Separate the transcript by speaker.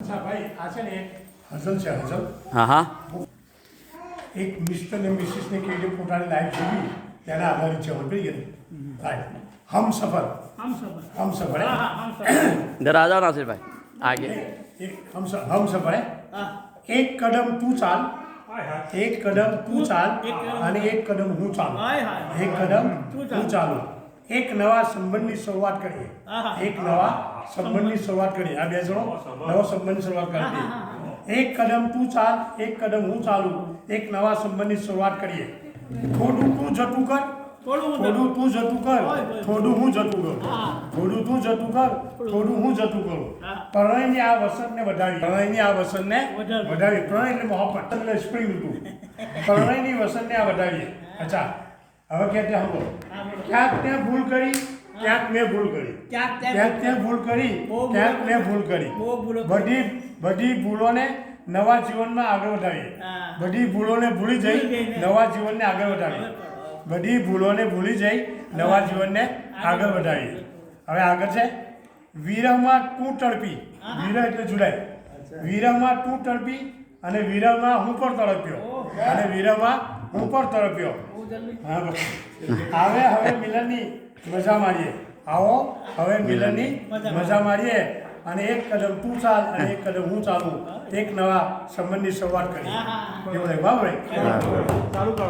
Speaker 1: અચ્છા ભાઈ આ છે ને હઝલ છે હઝલ
Speaker 2: હા હા
Speaker 1: એક મિસ્ટર ને મિસિસ ને કેવી રીતે પોતાની લાઈફ જીવી તેના આધારિત છે ઓલરેડી કે રાઈટ હમસફર હમસફર
Speaker 2: इधर आ जाओ नासिर भाई आगे
Speaker 1: एक हमसफर है एक कदम तू चाल एक कदम तू चाल અને એક કદમ હું ચાલું એક કદમ હું ચાલું એક નવા સંબંધની શરૂઆત કરીએ એક નવા સંબંધની શરૂઆત કરીએ આ બે જણો નવા સંબંધની શરૂઆત કરીએ એક કદમ તું ચાલ એક કદમ હું ચાલું એક નવા સંબંધની શરૂઆત કરીએ થોડું તું જતું કર થોડું તું જતું કર થોડું હું જતું કરું થોડું તું જતું કર થોડું હું જતું કરું પ્રણયની આ વસંતને વધાવી પ્રણયની આ વસંતને વધાવી પ્રણય એટલે મોહબ્બત એટલે સ્પ્રિંગ ઋતુ પ્રણયની વસંતને આ વધાવીએ અચ્છા હવે કે ત્યાં હો ક્યાંક ત્યાં ભૂલ કરી ક્યાંક મેં ભૂલ કરી ક્યાંક ત્યાં ભૂલ કરી ક્યાંક મેં ભૂલ કરી બધી ભૂલોને નવા જીવનમાં આગળ વધાવીએ બધી ભૂલોને ભૂલી જઈ નવા જીવનને આગળ વધાવીએ બધી ભૂલોને ભૂલી જઈ નવા જીવનને આગળ વધાવીએ હવે આગળ છે વિરહમાં તું તડપી વિરહ એટલે જુદાઈ વિરહમાં તું તડપી અને વિરહમાં હું પણ તડપ્યો અને વિરહમાં હું પણ તડપ્યો હવે મિલનની મજા માણીએ આવો હવે મિલનની મજા માણીએ અને એક કદમ તું ચાલ અને એક કદમ હું ચાલું એક નવા સંબંધની શરૂઆત કરીએ એ બધા બરાબર ચાલુ કરો